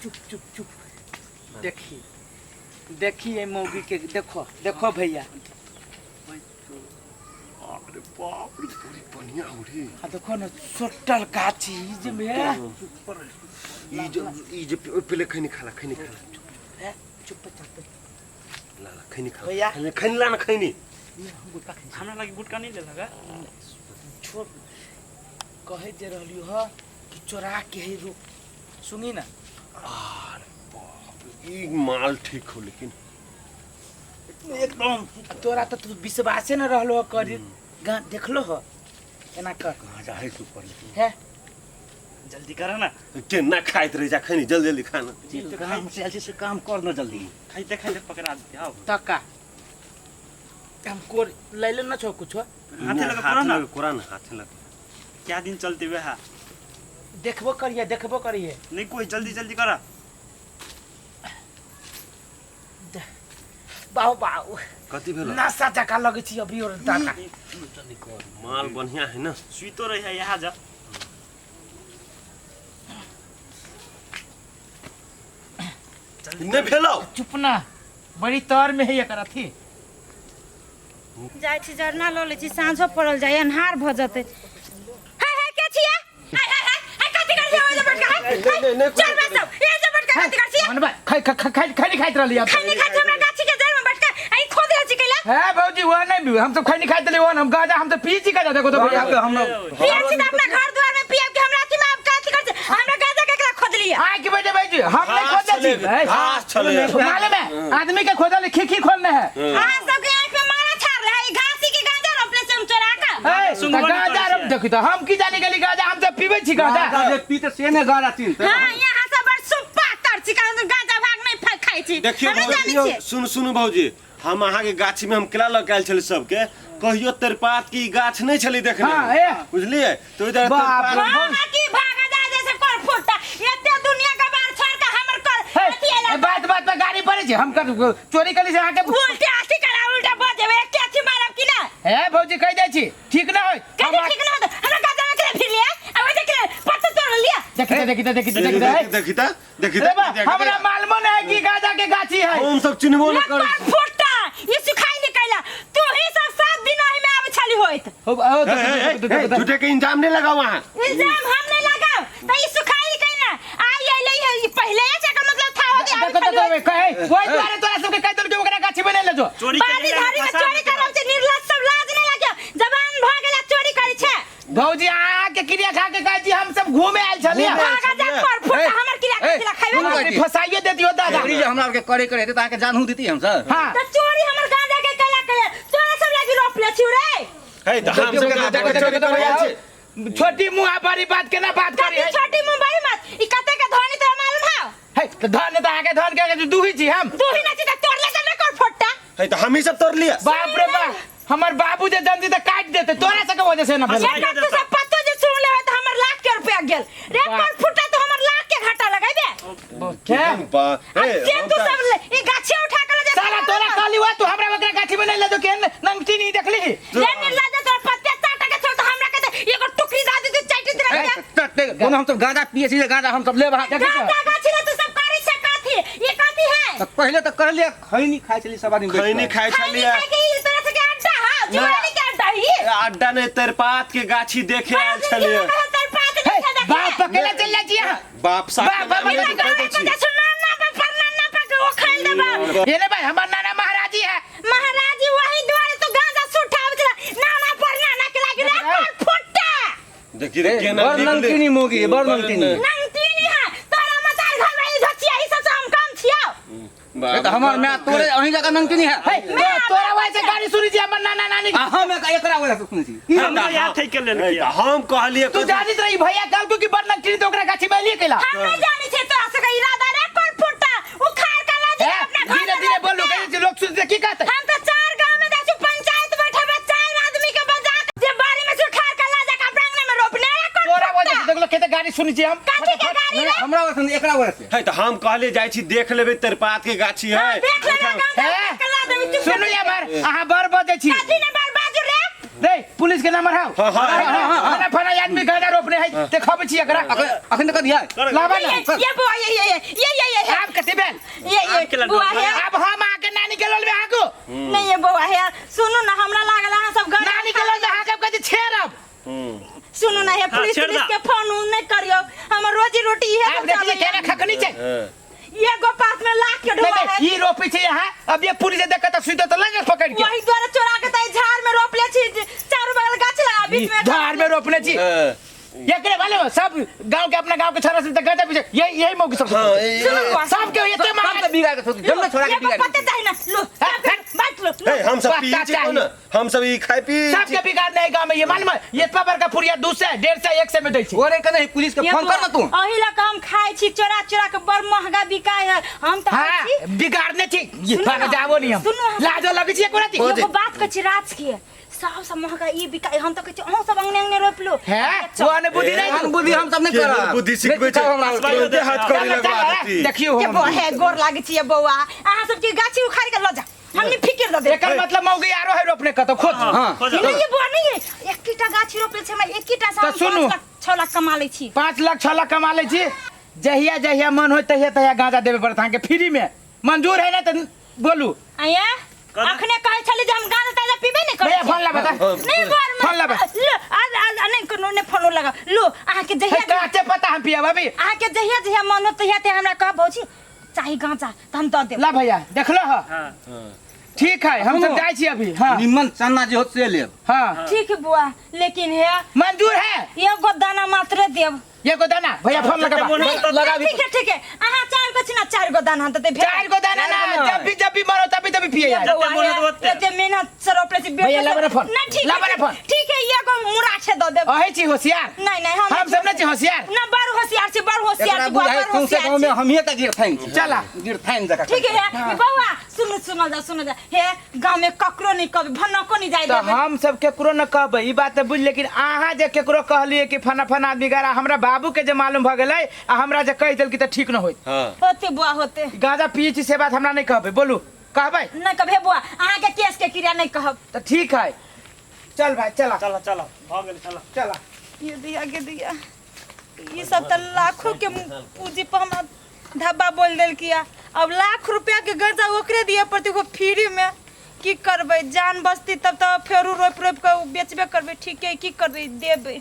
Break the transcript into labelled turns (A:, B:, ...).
A: चुप चुप चुप देखिए देखिए मौगी के देखो देखो भैया
B: अरे बाप रे पूरी बढ़िया हो रे
A: हाँ देखो ना सोटल का चीज में
B: ई जे पहले खैनी खाला
A: चुप चुप
B: ला ला खैनी खा
A: भैया
B: खैनी ला ना खैनी
C: हमरा लागि गुटका नहीं ले लगा
A: छोड़ कहे जे रहलियो ह कि चोरा के ही रुक सुनी ना
B: अरे बाप रे ई माल ठीक हो लेकिन
A: एकदम तोरा तो तू विश्वासे न रहलो ह करी गा देखलो ह एना कर
B: कहां जा है तू पर
A: है
C: जल्दी करा ना
B: के ना खाइत रह जा खैनी जल्दी जल्दी खाना
D: काम से ऐसे से काम कर ना जल्दी
C: खाइते पकड़ा दे आओ
A: तका हम को ले ले न छो कुछ
C: हाथे लगा करो ना
B: कुरान हाथे लगा
C: क्या दिन चलते हुए हा
A: देखबो करिए
C: नहीं कोई जल्दी जल्दी करा
A: बाऊ बाऊ
B: कति भेल
A: नशा जका लगे छी अभी और तका
B: माल बढ़िया है ना
C: सुइतो रही है यहाँ जा
B: नहीं भेलो
A: चुप ना बड़ी तर में है एकर अथी
E: जाय छी जरना ल ले छी साँझो पड़ल जाय अन्हार भ जते हाय हाय के छिया हाय हाय हाय कथि कर छी ओ जबट का
B: नहीं
E: चल बस ए जबट का कथि कर छी
A: मनबा खैनी खाइत रहली अब
E: खैनी खात हमरा गाछी के जड़ में बटका आई खोद रह छी कैला
A: है भौजी वो नहीं हम तो खैनी खाइत रहली वो हम गाजा हम तो पी छी गाजा देखो तो भैया हम
E: पिया छी त अपना घर द्वार में पिया के हमरा की में आप कथि कर छी हमरा गाजा केकरा खोद लिया
A: आ के बेटे भाई हम नहीं खोदे छी
B: घास चले
A: मालूम है आदमी के खोदले खिखी खोलने है
E: हां सबके आंख में मारा छाड़ रहा है घासी के गाजा रोपले से हम चोरा का
A: गाजा रोप देखी तो हम की जाने गेली गाजा हम तो पीबे छी गाजा
D: गाजा पीते से ने गारा चिन
E: हां यहां से बड़ सुप्पा तर छी का गाजा भाग नहीं खाई छी
B: देखियो
E: हम जानी
B: भौजी
E: छी
B: सुनु भौजी हम अहाँ के गाछी में हम केला लगायल छले सबके कहियो तेरपात की गाछ नहीं छली देखने
A: हां
B: बुझलिए तो इधर
A: बाप रे
E: हां की भागा जा जैसे कर फुटा एते दुनिया का बार छोड़ के हमर कर अथी एला
A: बात बात पे गाड़ी पड़े छी हम कर चोरी कली से आके
E: उल्टे आस्ती करा उल्टा बजेबे के अच्छी मारब की ना
A: है भौजी कह दे छी ठीक ना होय
E: कभी ठीक ना होता हमरा गाजा में के फिर लिया अब देख पत्ता तोड़ लिया
B: देखी
A: हमरा मालूम नहीं है कि गाजा के गाछी है
B: हम सब चिन्हबो न कर
E: फुटा ये सुखाई निकला तू ही सब 7 दिन ही में आवे छली होइत
B: झूठे के इंजाम नहीं लगाओ वहां
E: इल्जाम हम नहीं लगाओ त ये सुखाई कैना आई आइले ये पहले से का मतलब था हो
A: देखो कहे कोई द्वारे तोरा सबके कह दल जो ओकरा गाछी बने ले जो
C: चोरी
E: बारी धारी में चोरी करब से निर्लज सब लाज नहीं लाग्यो जवान भ गेला चोरी करै छै
A: भौजी आ के क्रिया खा के कहै छी हम सब घूमे आइल छलिए
E: भागा जा कर फुटा हमर क्रिया कथिला खाइबे
A: हमरा फसाइए देतियो दादा
D: हमरा के करे हेते ताके जानहु देती हम सर
A: हां
E: त चोरी हमर गाजा के कैला करे तोरा सब लागि रोप ले छिउ रे
B: है त हम सब गाजा के चोरी करबै छी
A: छोटी मुंह बड़ी बात केना बात करी है
E: छोटी मुंह बड़ी मत ई कते के धनी तोरा मालूम है
A: तो धन त आके धन के दुही छी हम
E: दुही ना छी त तोड़ ले त कर फुटा
B: है त हम ही सब तोड़ लिया
A: बाप रे बाप हमर बाबू जे दंदी त काट देते तोरा से के वजह से ना भेल
E: तू सब पत्तो जे सुन ले त हमर लाख के रुपया गेल रे कर फुटा तो हमर लाख के घाटा लगाइबे
A: क्या
E: के तू सब ई गाछी उठा के ले
A: साला तोरा काली हुआ तू हमरा बकरा गाछी में नहीं ले जो के नंगटी नहीं देखली
E: ले निर्लज तोरा पत्ते चाटा के छोड़ त हमरा के एगो टुकड़ी दा दे चाटी दे
D: कोनो हम सब गाजा पिए छी गाजा हम सब ले
E: गाजा गाछी ले तू सब करै छै काथी ये काथी है
D: पहले तो कर लिया खैनी खाई चली सब आदमी
B: खैनी खाई छलिए
E: इस तरह से के अड्डा हां जुआली के अड्डा ही
B: अड्डा नहीं तेरपात के गाछी देखे आयल छलिए
A: बाप पकड़े चल जा जी
B: बाप साहब
A: ये ले भाई हमार नाना महाराजी है
E: महाराजी वही द्वारे तो गांजा सुठाव चला नाना पर नाना के लागी रे फुट्टा
B: देखी रे केना
D: बरनंतिनी मोगी बरनंतिनी
E: नंगतीनी है तोरा मतार घर में झचिया ही सब हम काम छिया
D: तो हमर मैं तोरे अही जगह नंगतीनी है
A: तोरा वैसे गाड़ी सुनी छी हमर नाना नानी
D: हम एकरा वजह से सुनी छी
C: हम याद થઈ के ले
B: हम कहलिए
A: तू जानित रही भैया कल तू की बरनंतिनी तो ओकरा गाछी में लिए केला
E: हम नहीं जानी छे तोरा से इरादा रे कर फुट्टा उखाड़ के ला दे अपना घर
A: धीरे धीरे बोलो कहीं लोग सुनते की कहते
E: हम तो 4 गांव में दासु पंचायत बैठे बा 4 आदमी के बजा जे बारी में से उखाड़ के ला जा का प्रांगण में रोपने
A: तोरा वजह से देख लो खेते गाड़ी सुनी छी हम
E: काठी के गाड़ी रे
D: हमरा वजह से एकरा वजह से
B: है त हम कहले जाई छी देख लेबे तेरपात के गाछी है
E: देख ले गांजा के ला दे
A: सुनु यार आहा बर बजे छी
E: काठी ने बार बाजू रे
A: रे पुलिस के नंबर हाउ
B: हाँ, हाँ,
A: फना फना आदमी गांजा रोपने है ते खबर छी एकरा
D: अखन तक दिया
A: लावा ना
E: ये बुआ ये
A: आप कते बेल
E: ये बुआ है
A: अब हम आके नानी के लोल में आको
E: नहीं ये बुआ है सुनो ना हमरा लागल अहाँ सब घर
A: नानी के लोल में आके कते छेरब
E: सुनो ना ये पुलिस के फोन नहीं करियो हमर रोजी रोटी है
A: आप देखिए केना खखनी छै
E: ये गो पास में लाख के ढोआ है
A: ई रोपी छै यहां अब ये पुलिस देख त सुई त लगे पकड़ के
E: वही द्वारा चोरा के तई झाड़ में रोप ले छी चारों बगल गाछ लगा बीच में
A: धार में रोपने छी एकरे वाले सब गांव के अपना गांव के छोरा सब गांजा पीछे यही मौके सब
E: सुनो बुआ
A: सब के ये
D: हम तो बिगाड़ के जब ना छोड़ा के बिगाड़
E: पता चाहिए ना लो बात लो
B: हम सब पी ना हम सब ई खाई पी
A: सब के बिगाड़ नहीं गांव में ये मालूम है ये पावर का पुरिया 200 150 100 में दै छै
D: ओरे के नहीं पुलिस के फोन कर ना तू
E: अही ला हम खाई छी चोरा चोरा के बड़ महंगा बिकाय है हम तो खाई छी
A: हां बिगाड़ने छी ये फाना जाबो नहीं हम लाजो लगे छी कोना छी
E: एगो बात कह छी राज के सब महंगा ई बिकाय हम तो कह छी अहो सब अंगने अंगने रोप लो
A: है वो ने बुद्धि नहीं
D: हम बुद्धि हम सब नहीं कर
B: बुद्धि सिखबे छै तुरंते हाथ करे लगवा देती
A: देखियो
E: ये बुआ है गोर लागे छी ये बौआ अहाँ सब के गाछी उखाड़ के ल जा हमनी फिकर द दे
A: एकर मतलब मौगी आरो है रोपने का तो खोज
D: हां
E: नहीं ये बुआ नहीं है एक कीटा गाछी रोपले छै मैं एक कीटा
A: तो
E: से
A: सुनू।
E: 6 लाख कमा ले छी
A: 5 लाख 6 लाख कमा ले छी जहिया जहिया मन होय तहिया तहिया गांजा देबे पड़त अहाँ के फ्री में मंजूर है ना त बोलू
E: आया अखने कहै छली जे हम गांजा ताजा पीबे नहीं करै
A: भैया फोन ला बता
E: नहीं बार में
A: फोन ला बता
E: लो आज नहीं कोनो ने फोन लगा लो अहाँ के जहिया
A: काचे पता हम पिया भाभी
E: अहाँ के जहिया जहिया मन हो तहिया ते हमरा कह भौजी चाही गांजा त हम द देब
A: ला भैया देखलो ह ठीक है हम सब जाय छी अभी हां
D: निमन चन्ना जे होत से लेब
A: हां
E: ठीक है बुआ लेकिन है
A: मंजूर है
E: एगो दाना मात्र देब
A: ये को दाना भैया फोन लगा
D: लगा भी
E: ठीक है अहाँ 4 को छिना 4 गो दाना त दे
A: 4 को दाना ना जब भी मरो तभी पिए यार
E: ये मेहनत से रोपले छी
A: भैया ला बड़ा फोन
E: ना
A: ला बड़ा फोन
E: ठीक है ये को मुरा छे द देब
A: अहे छी होशियार
E: नहीं
A: हम सब ना छी होशियार
E: ना बड़ होशियार छी बड़ होशियार
D: एकरा
E: छी
D: बुझाई
E: बड़
D: तुम से गांव में हम ही तक गिर थाइन
A: चला
D: गिर थाइन जगह
E: ठीक है बउआ सुनो जा हे गांव में ककरो नहीं कभी भनको नहीं जाय
A: तो
E: देबे
A: हम सब केकरो न कहबै ई बात त बुझ लेकिन आहा जे केकरो कहलिए कि फना फना आदमी गारा हमरा बाबू के जे मालूम भ गेलै आ हमरा जे कहि देल कि त ठीक न होइत
B: हां
E: होते बुआ होते
A: गांजा पिए छी से बात हमरा नहीं कहबै बोलू कहबै
E: नहीं कभे बुआ अहाँ के केस के क्रिया नहीं कहब
A: तो ठीक है चल भाई चला
C: चलो चलो हो गेल चलो
A: चला
E: ये दिया ये सब तो लाखों के पूंजी पर हमरा धब्बा बोल देल किया अब लाख रुपया के गर्जा ओकरे दिए पड़ती को फ्री में की करबै जान बचती तब तो फेरू रोप के बेचबे करबै ठीक है की करबै देबै